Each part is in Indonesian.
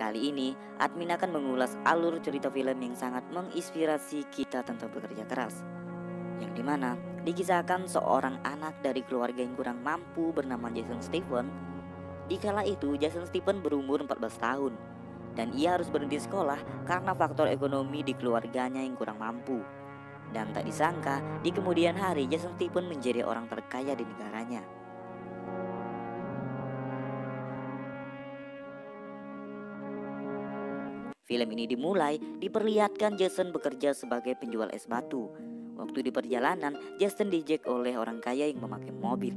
Kali ini, admin akan mengulas alur cerita film yang sangat menginspirasi kita tentang bekerja keras. Yang dimana dikisahkan seorang anak dari keluarga yang kurang mampu bernama Jason Stephen. Di kala itu, Jason Stephen berumur 14 tahun dan ia harus berhenti sekolah karena faktor ekonomi di keluarganya yang kurang mampu. Dan tak disangka, di kemudian hari Jason Stephen menjadi orang terkaya di negaranya. Film ini dimulai diperlihatkan Jason bekerja sebagai penjual es batu. Waktu di perjalanan, Jason diejek oleh orang kaya yang memakai mobil.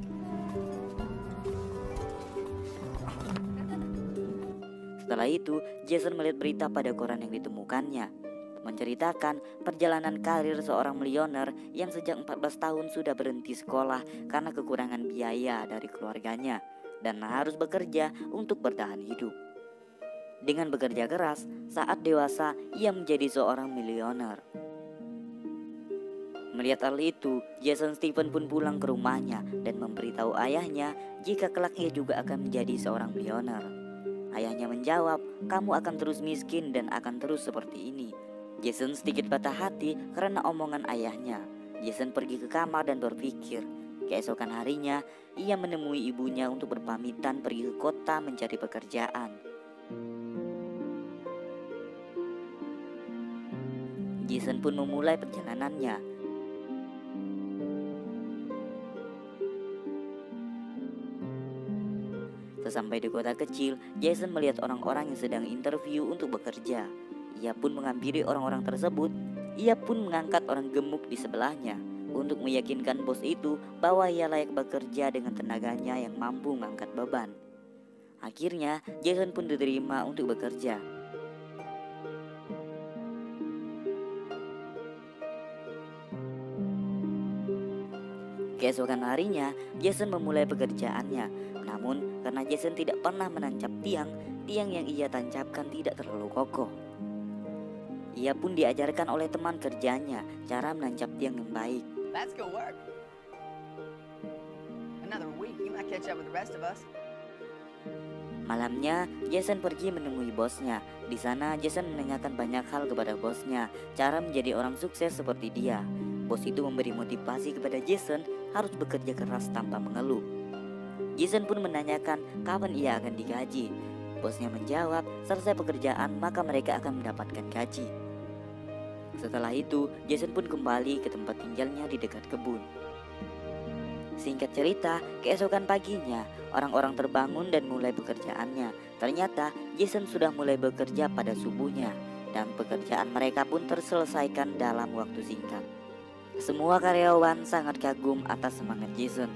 Setelah itu, Jason melihat berita pada koran yang ditemukannya, menceritakan perjalanan karir seorang milioner yang sejak 14 tahun sudah berhenti sekolah karena kekurangan biaya dari keluarganya dan harus bekerja untuk bertahan hidup. Dengan bekerja keras, saat dewasa ia menjadi seorang milioner. Melihat hal itu, Jason Stephen pun pulang ke rumahnya dan memberitahu ayahnya jika kelak ia juga akan menjadi seorang milioner. Ayahnya menjawab, "Kamu akan terus miskin dan akan terus seperti ini." Jason sedikit patah hati karena omongan ayahnya. Jason pergi ke kamar dan berpikir. Keesokan harinya, ia menemui ibunya untuk berpamitan pergi ke kota mencari pekerjaan. Jason pun memulai perjalanannya. Sesampai di kota kecil, Jason melihat orang-orang yang sedang interview untuk bekerja. Ia pun menghampiri orang-orang tersebut. Ia pun mengangkat orang gemuk di sebelahnya untuk meyakinkan bos itu bahwa ia layak bekerja dengan tenaganya yang mampu mengangkat beban. Akhirnya, Jason pun diterima untuk bekerja. Keesokan harinya, Jason memulai pekerjaannya. Namun, karena Jason tidak pernah menancap tiang yang ia tancapkan tidak terlalu kokoh. Ia pun diajarkan oleh teman kerjanya cara menancap tiang yang baik. That's good work. Another week, you might catch up with the rest of us. Malamnya, Jason pergi menemui bosnya. Di sana, Jason menanyakan banyak hal kepada bosnya, cara menjadi orang sukses seperti dia. Bos itu memberi motivasi kepada Jason harus bekerja keras tanpa mengeluh. Jason pun menanyakan kapan ia akan digaji. Bosnya menjawab, selesai pekerjaan maka mereka akan mendapatkan gaji. Setelah itu, Jason pun kembali ke tempat tinggalnya di dekat kebun. Singkat cerita, keesokan paginya, orang-orang terbangun dan mulai pekerjaannya. Ternyata, Jason sudah mulai bekerja pada subuhnya, dan pekerjaan mereka pun terselesaikan dalam waktu singkat. Semua karyawan sangat kagum atas semangat Jason.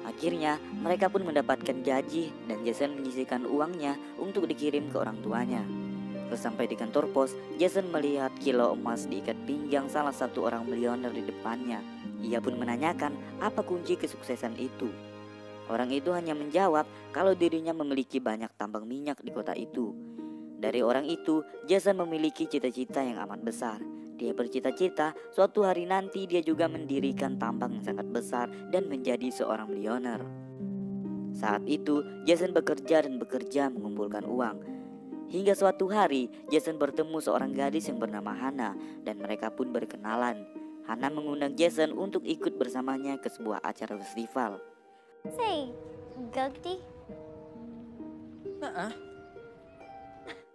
Akhirnya, mereka pun mendapatkan gaji dan Jason menyisihkan uangnya untuk dikirim ke orang tuanya. Sesampai di kantor pos, Jason melihat kilo emas diikat pinggang salah satu orang milioner di depannya. Ia pun menanyakan apa kunci kesuksesan itu. Orang itu hanya menjawab kalau dirinya memiliki banyak tambang minyak di kota itu. Dari orang itu, Jason memiliki cita-cita yang amat besar. Dia bercita-cita suatu hari nanti dia juga mendirikan tambang yang sangat besar dan menjadi seorang milioner. Saat itu, Jason bekerja dan bekerja mengumpulkan uang. Hingga suatu hari, Jason bertemu seorang gadis yang bernama Hannah dan mereka pun berkenalan. Hannah mengundang Jason untuk ikut bersamanya ke sebuah acara festival. Say, Gugdi.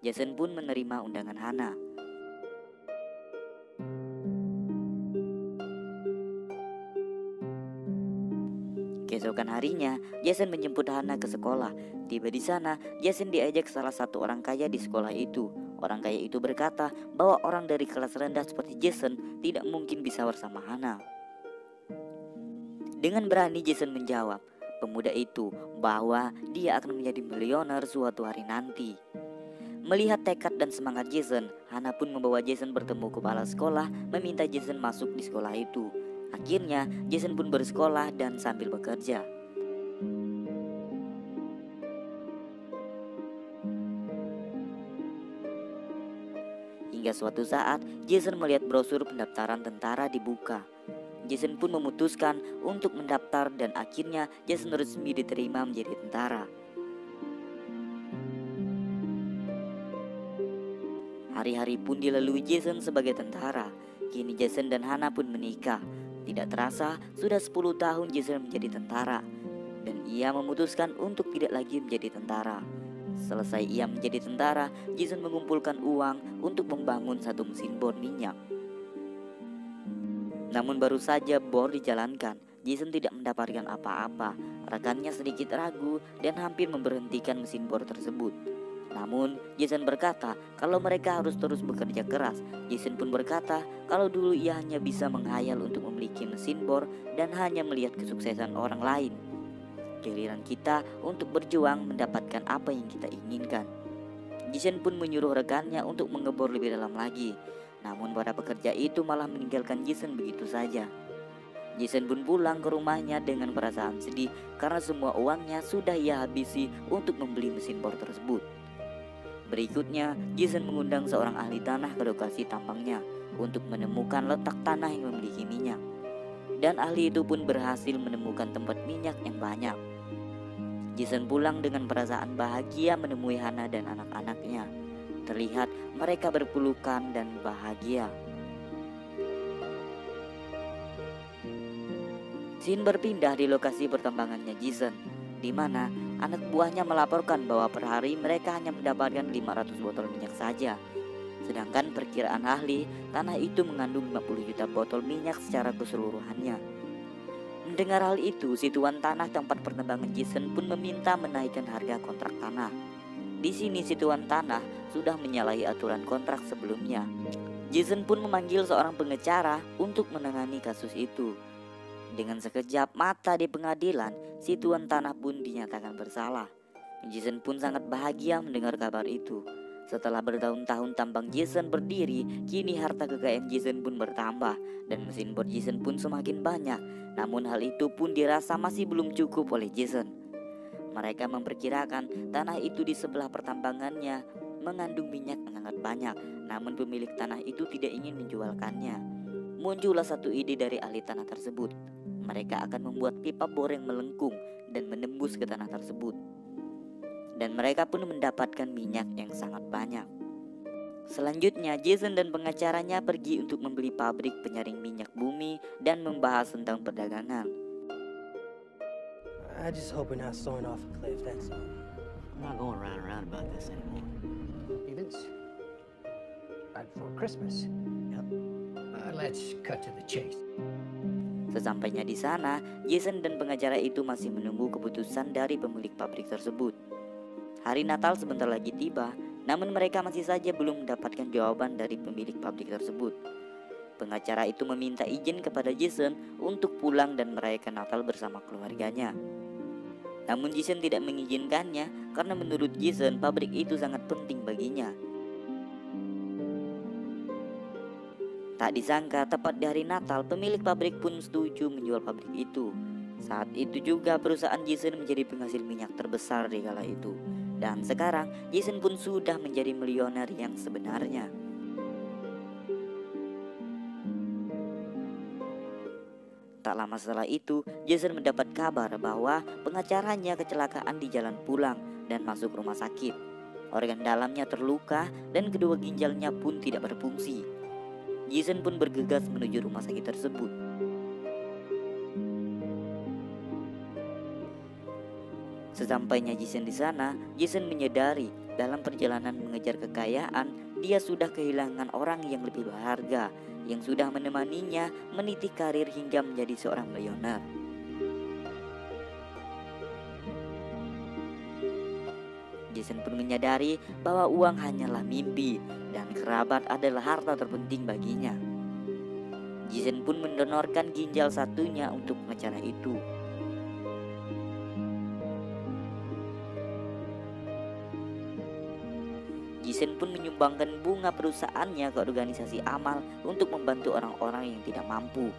Jason pun menerima undangan Hannah. Keesokan harinya, Jason menjemput Hannah ke sekolah. Tiba di sana, Jason diajak salah satu orang kaya di sekolah itu. Orang kaya itu berkata bahwa orang dari kelas rendah seperti Jason tidak mungkin bisa bersama Hannah. Dengan berani Jason menjawab pemuda itu bahwa dia akan menjadi milioner suatu hari nanti. Melihat tekad dan semangat Jason, Hannah pun membawa Jason bertemu kepala sekolah meminta Jason masuk di sekolah itu. Akhirnya, Jason pun bersekolah dan sambil bekerja. Hingga suatu saat, Jason melihat brosur pendaftaran tentara dibuka. Jason pun memutuskan untuk mendaftar dan akhirnya Jason resmi diterima menjadi tentara. Hari-hari pun dilalui Jason sebagai tentara. Kini Jason dan Hannah pun menikah. Tidak terasa sudah 10 tahun Jason menjadi tentara. Dan ia memutuskan untuk tidak lagi menjadi tentara. Selesai ia menjadi tentara, Jason mengumpulkan uang untuk membangun satu mesin bor minyak. Namun baru saja bor dijalankan, Jason tidak mendapatkan apa-apa. Rekannya sedikit ragu dan hampir memberhentikan mesin bor tersebut. Namun Jason berkata kalau mereka harus terus bekerja keras. Jason pun berkata kalau dulu ia hanya bisa menghayal untuk memiliki mesin bor dan hanya melihat kesuksesan orang lain. Giliran kita untuk berjuang mendapatkan apa yang kita inginkan. Jason pun menyuruh rekannya untuk mengebor lebih dalam lagi. Namun para pekerja itu malah meninggalkan Jason begitu saja. Jason pun pulang ke rumahnya dengan perasaan sedih karena semua uangnya sudah ia habisi untuk membeli mesin bor tersebut. Berikutnya, Jason mengundang seorang ahli tanah ke lokasi tambangnya untuk menemukan letak tanah yang memiliki minyak. Dan ahli itu pun berhasil menemukan tempat minyak yang banyak. Jason pulang dengan perasaan bahagia menemui Hannah dan anak-anaknya. Terlihat mereka berpelukan dan bahagia. Scene berpindah di lokasi pertambangannya Jason, di mana anak buahnya melaporkan bahwa per hari mereka hanya mendapatkan 500 botol minyak saja. Sedangkan perkiraan ahli, tanah itu mengandung 50 juta botol minyak secara keseluruhannya. Mendengar hal itu, si tuan tanah tempat pertambangan Jason pun meminta menaikkan harga kontrak tanah. Di sini si tuan tanah sudah menyalahi aturan kontrak sebelumnya. Jason pun memanggil seorang pengacara untuk menangani kasus itu. Dengan sekejap mata di pengadilan, si tuan tanah pun dinyatakan bersalah. Jason pun sangat bahagia mendengar kabar itu. Setelah bertahun-tahun tambang Jason berdiri, kini harta kekayaan Jason pun bertambah dan mesin bor Jason pun semakin banyak. Namun hal itu pun dirasa masih belum cukup oleh Jason. Mereka memperkirakan tanah itu di sebelah pertambangannya mengandung minyak yang sangat banyak. Namun pemilik tanah itu tidak ingin menjualkannya. Muncullah satu ide dari ahli tanah tersebut. Mereka akan membuat pipa bor yang melengkung dan menembus ke tanah tersebut. Dan mereka pun mendapatkan minyak yang sangat banyak. Selanjutnya Jason dan pengacaranya pergi untuk membeli pabrik penyaring minyak bumi dan membahas tentang perdagangan. I just hope we're not soaring off a cliff, that's all. I'm not going round and round about this anymore. Evans, right before Christmas. Yep. Let's cut to the chase. Sesampainya di sana, Jason dan pengacara itu masih menunggu keputusan dari pemilik pabrik tersebut. Hari Natal sebentar lagi tiba, namun mereka masih saja belum mendapatkan jawaban dari pemilik pabrik tersebut. Pengacara itu meminta izin kepada Jason untuk pulang dan merayakan Natal bersama keluarganya. Namun Jason tidak mengizinkannya karena menurut Jason pabrik itu sangat penting baginya. Tak disangka tepat di hari Natal pemilik pabrik pun setuju menjual pabrik itu. Saat itu juga perusahaan Jason menjadi penghasil minyak terbesar di kala itu. Dan sekarang Jason pun sudah menjadi milioner yang sebenarnya. Tak lama setelah itu, Jason mendapat kabar bahwa pengacaranya kecelakaan di jalan pulang dan masuk rumah sakit. Organ dalamnya terluka dan kedua ginjalnya pun tidak berfungsi. Jason pun bergegas menuju rumah sakit tersebut. Sesampainya Jason di sana, Jason menyadari dalam perjalanan mengejar kekayaan, dia sudah kehilangan orang yang lebih berharga, yang sudah menemaninya meniti karir hingga menjadi seorang milioner. Jason pun menyadari bahwa uang hanyalah mimpi dan kerabat adalah harta terpenting baginya. Jason pun mendonorkan ginjal satunya untuk pengacara itu. Jason pun menyumbangkan bunga perusahaannya ke organisasi amal untuk membantu orang-orang yang tidak mampu.